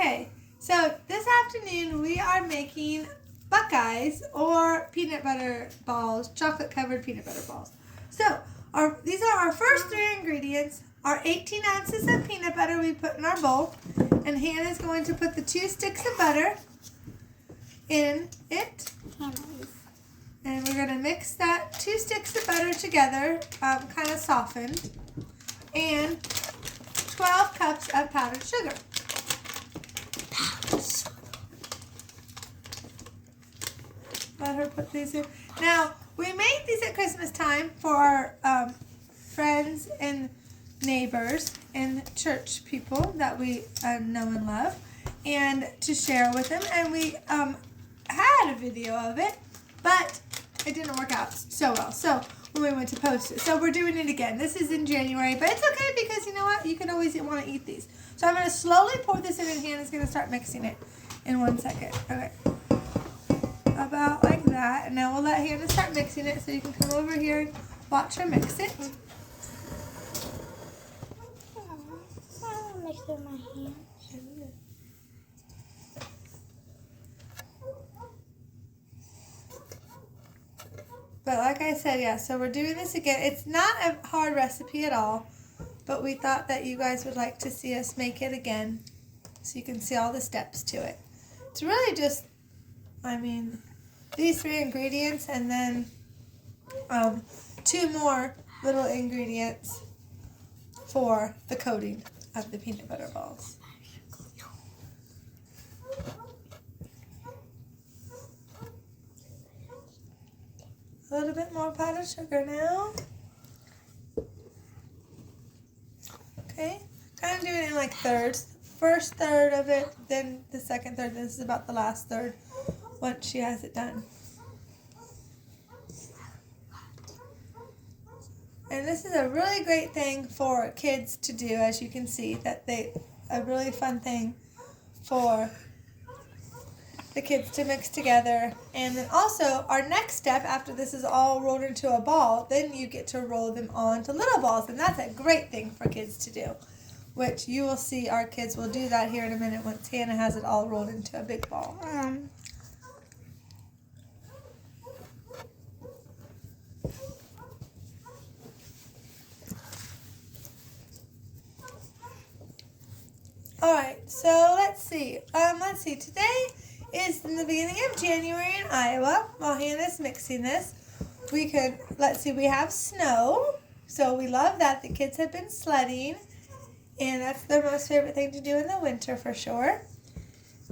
Okay, so this afternoon we are making buckeyes or peanut butter balls, chocolate covered peanut butter balls. So these are our first three ingredients. Our 18 ounces of peanut butter we put in our bowl, and Hannah's going to put the 2 sticks of butter in it. And we're going to mix that 2 sticks of butter together, kind of softened, and 12 cups of powdered sugar. Let her put these in. Now, we made these at Christmas time for our friends and neighbors and church people that we know and love, and to share with them. And we had a video of it, but it didn't work out so well. So when we went to post it, so we're doing it again. This is in January, but it's okay because you know what? You can always want to eat these. So I'm going to slowly pour this in, and Hannah's going to start mixing it in 1 second. Okay. About like that. And now we'll let Hannah start mixing it so you can come over here and watch her mix it. I'll mix it with my hand. But like I said, yeah, so we're doing this again. It's not a hard recipe at all, but we thought that you guys would like to see us make it again so you can see all the steps to it. It's really just, these 3 ingredients and then 2 more little ingredients for the coating of the peanut butter balls. A little bit more powdered sugar now. Okay, kind of doing it in like thirds. First third of it, then the second third. This is about the last third once she has it done. And this is a really great thing for kids to do, as you can see, a really fun thing for the kids to mix together. And then also our next step after this is all rolled into a ball, then you get to roll them all into little balls, and that's a great thing for kids to do, which you will see our kids will do that here in a minute once Hannah has it all rolled into a big ball. Alright, so let's see. Today is in the beginning of January in Iowa. While Hannah's mixing this, we have snow. So we love that. The kids have been sledding, and that's their most favorite thing to do in the winter for sure.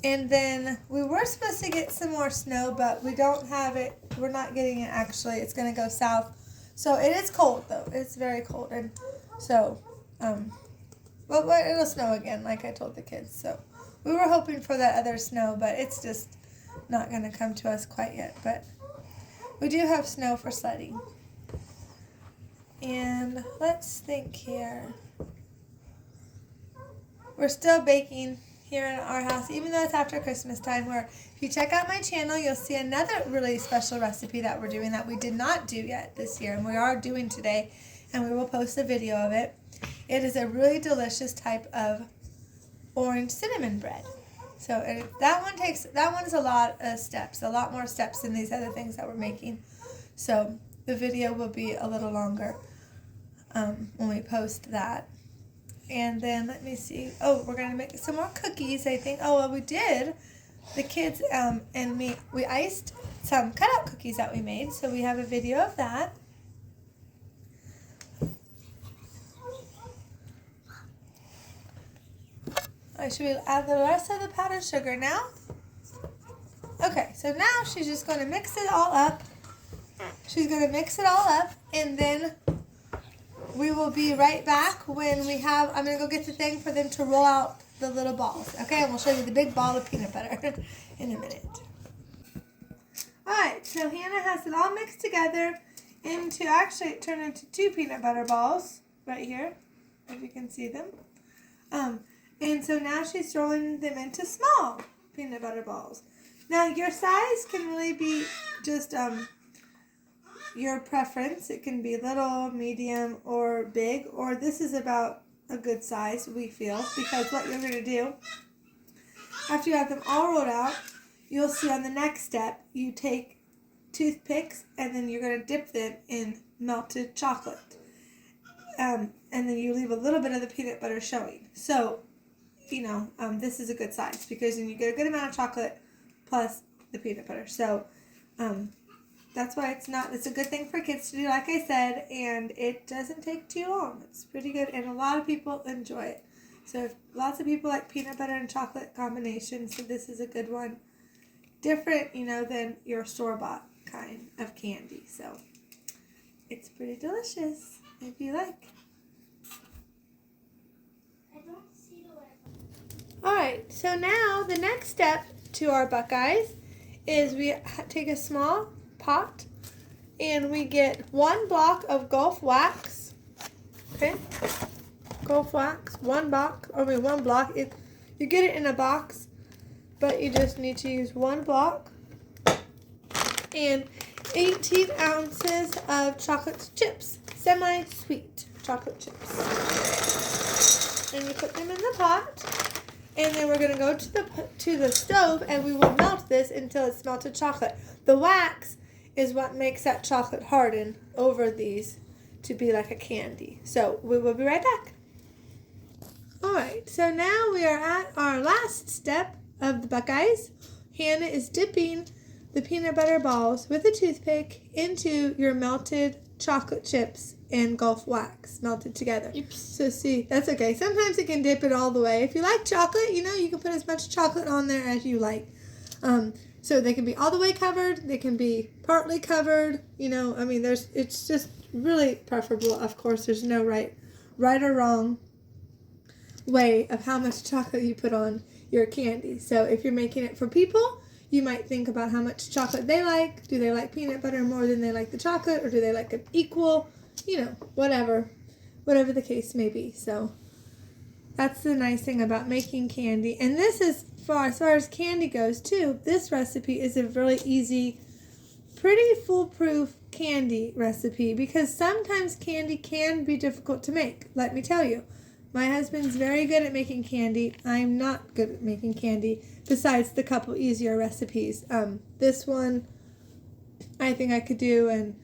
And then we were supposed to get some more snow, but we don't have it. We're not getting it actually. It's going to go south. So it is cold though. It's very cold. And so, well, it'll snow again, like I told the kids. So we were hoping for that other snow, but it's just not going to come to us quite yet. But we do have snow for sledding. And let's think here. We're still baking here in our house, even though it's after Christmas time, where if you check out my channel, you'll see another really special recipe that we're doing that we did not do yet this year, and we are doing today, and we will post a video of it. It is a really delicious type of orange cinnamon bread. So that one is a lot of steps, a lot more steps than these other things that we're making. So the video will be a little longer when we post that. And then let me see. Oh, we're gonna make some more cookies, I think. Oh, well, we did. The kids and me, we iced some cutout cookies that we made. So we have a video of that. Should we add the rest of the powdered sugar now? Okay, so now she's just going to mix it all up. And then we will be right back when I'm going to go get the thing for them to roll out the little balls. Okay, and we'll show you the big ball of peanut butter in a minute. Alright, so Hannah has it all mixed together actually it turned into 2 peanut butter balls right here, if you can see them. And so now she's throwing them into small peanut butter balls. Now your size can really be just your preference. It can be little, medium, or big, or this is about a good size, we feel, because what you're going to do after you have them all rolled out, you'll see on the next step, you take toothpicks and then you're going to dip them in melted chocolate. And then you leave a little bit of the peanut butter showing. So, this is a good size because then you get a good amount of chocolate plus the peanut butter. So, that's why it's a good thing for kids to do, like I said, and it doesn't take too long. It's pretty good, and a lot of people enjoy it. So lots of people like peanut butter and chocolate combination, so this is a good one. Different, than your store-bought kind of candy. So it's pretty delicious if you like. Alright, so now the next step to our buckeyes is we take a small pot and we get 1 block of Gulf wax. Okay? Gulf wax, 1 block. You get it in a box, but you just need to use 1 block. And 18 ounces of chocolate chips, semi-sweet chocolate chips. And you put them in the pot. And then we're going to go to the stove and we will melt this until it's melted chocolate. The wax is what makes that chocolate harden over these to be like a candy. So we will be right back. Alright, so now we are at our last step of the buckeyes. Hannah is dipping the peanut butter balls with a toothpick into your melted chocolate chips and Gulf wax melted together. Oops. So see, that's okay. Sometimes you can dip it all the way. If you like chocolate, you can put as much chocolate on there as you like. So they can be all the way covered. They can be partly covered. It's just really preferable. Of course, there's no right or wrong way of how much chocolate you put on your candy. So if you're making it for people, you might think about how much chocolate they like. Do they like peanut butter more than they like the chocolate, or do they like it equal? Whatever the case may be. So that's the nice thing about making candy. And this is, as far as candy goes too, this recipe is a really easy, pretty foolproof candy recipe, because sometimes candy can be difficult to make. Let me tell you, my husband's very good at making candy. I'm not good at making candy, besides the couple easier recipes. This one I think I could do, and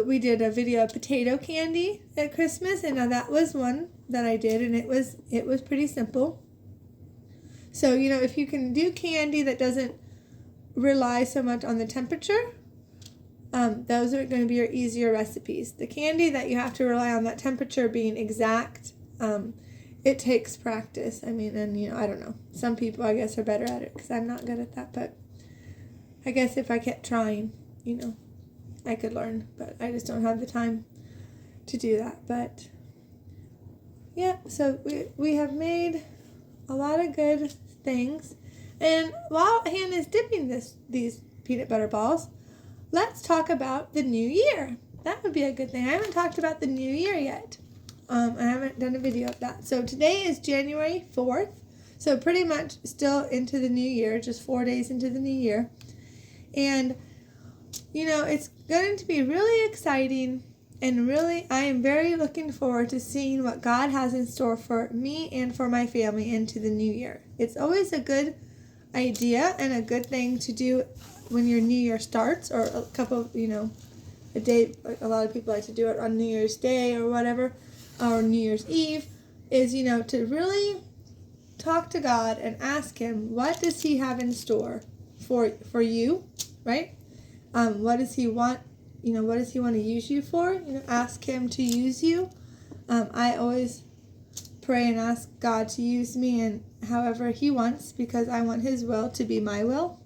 we did a video of potato candy at Christmas, and now that was one that I did, and it was pretty simple. So, if you can do candy that doesn't rely so much on the temperature, those are going to be your easier recipes. The candy that you have to rely on that temperature being exact, it takes practice. I don't know. Some people, I guess, are better at it because I'm not good at that, but I guess if I kept trying, I could learn, but I just don't have the time to do that. But yeah, so we have made a lot of good things. And while Hannah's dipping these peanut butter balls, let's talk about the new year. That would be a good thing. I haven't talked about the new year yet. I haven't done a video of that. So today is January 4th. So pretty much still into the new year, just 4 days into the new year. And it's going to be really exciting, and really I am very looking forward to seeing what God has in store for me and for my family into the new year. It's always a good idea and a good thing to do when your new year starts, or a couple, a day, like a lot of people like to do it on New Year's Day or whatever, or New Year's Eve, is, to really talk to God and ask Him, what does He have in store for you, right? What does He want? What does He want to use you for? Ask Him to use you. I always pray and ask God to use me in however He wants, because I want His will to be my will.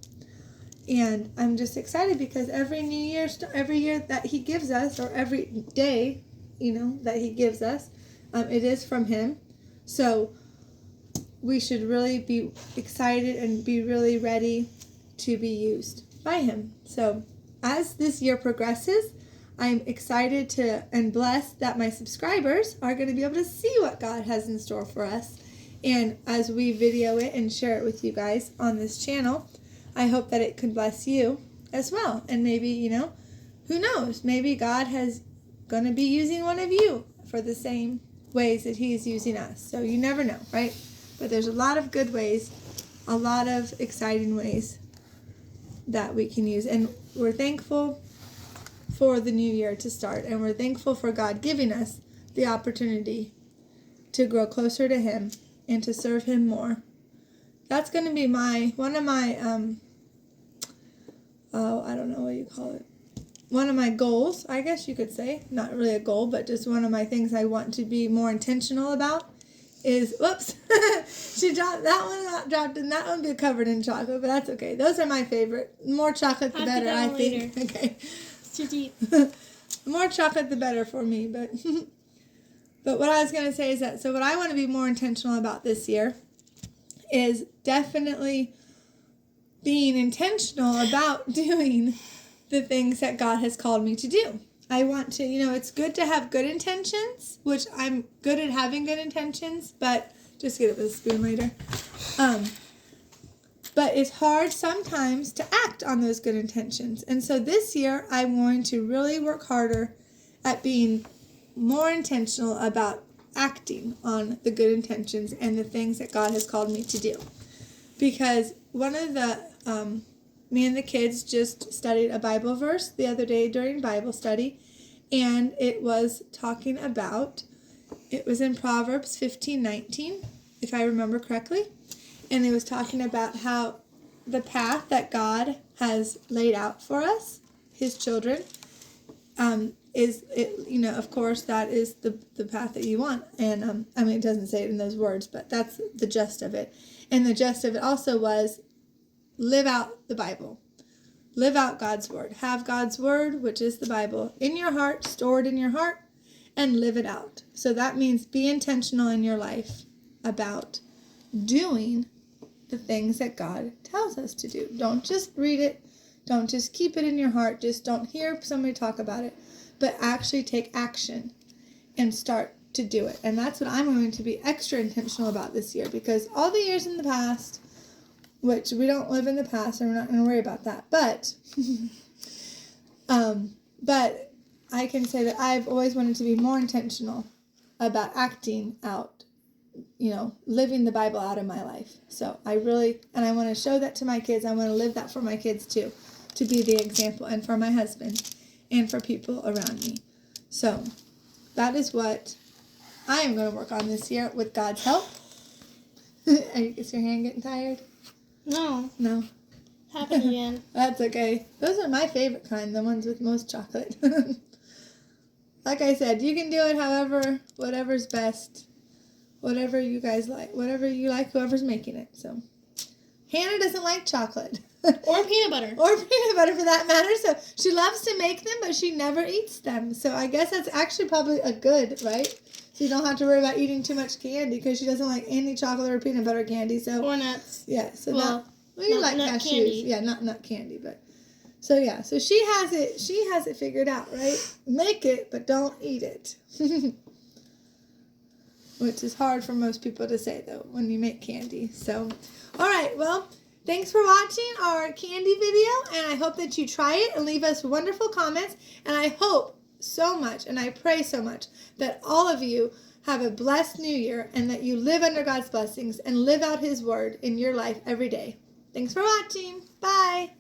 And I'm just excited because every year that He gives us, or every day, that He gives us, it is from Him. So we should really be excited and be really ready to be used by Him. So as this year progresses, I'm excited and blessed that my subscribers are going to be able to see what God has in store for us. And as we video it and share it with you guys on this channel, I hope that it could bless you as well. And maybe, who knows, maybe God is going to be using one of you for the same ways that He's using us. So you never know, right? But there's a lot of good ways a lot of exciting ways that we can use. And we're thankful for the new year to start. And we're thankful for God giving us the opportunity to grow closer to Him and to serve Him more. That's going to be one of my, I don't know what you call it. One of my goals, I guess you could say. Not really a goal, but just one of my things I want to be more intentional about is, whoops, she dropped, that one got dropped, and that one be covered in chocolate, but that's okay. Those are my favorite. The more chocolate, the better, I think. Later. Okay. It's too deep. The more chocolate, the better for me, but what I was going to say is that, so what I want to be more intentional about this year is definitely being intentional about doing the things that God has called me to do. I want to, it's good to have good intentions, which I'm good at having good intentions, but just get it with a spoon later. But it's hard sometimes to act on those good intentions. And so this year, I'm going to really work harder at being more intentional about acting on the good intentions and the things that God has called me to do. Because one of the, me and the kids just studied a Bible verse the other day during Bible study, and it was talking about, it was in Proverbs 15:19, if I remember correctly, and it was talking about how the path that God has laid out for us, His children, of course, that is the path that you want. And, it doesn't say it in those words, but that's the gist of it. And the gist of it also was, live out the Bible. Live out God's Word. Have God's Word, which is the Bible, in your heart, stored in your heart, and live it out. So that means be intentional in your life about doing the things that God tells us to do. Don't just read it. Don't just keep it in your heart. Just don't hear somebody talk about it, but actually take action and start to do it. And that's what I'm going to be extra intentional about this year, because all the years in the past, which we don't live in the past, and we're not going to worry about that, but but I can say that I've always wanted to be more intentional about acting out, living the Bible out in my life. So I want to show that to my kids. I want to live that for my kids too, to be the example, and for my husband and for people around me. So that is what I am going to work on this year with God's help. Is your hand getting tired? No. Happened again. That's okay. Those are my favorite kind, the ones with most chocolate. Like I said, you can do it whatever's best, whatever you guys like, whatever you like, whoever's making it. So Hannah doesn't like chocolate. Or peanut butter. Or peanut butter for that matter. So she loves to make them, but she never eats them. So I guess that's actually probably a good, right? So you don't have to worry about eating too much candy, because she doesn't like any chocolate or peanut butter candy. So or nuts. Yeah. So you like nut cashews. Candy. Yeah, not nut candy, but so yeah. So she has it figured out, right? Make it, but don't eat it. Which is hard for most people to say, though, when you make candy. So, all right. Well, thanks for watching our candy video, and I hope that you try it and leave us wonderful comments. And I hope so much, and I pray so much, that all of you have a blessed new year, and that you live under God's blessings and live out His Word in your life every day. Thanks for watching. Bye.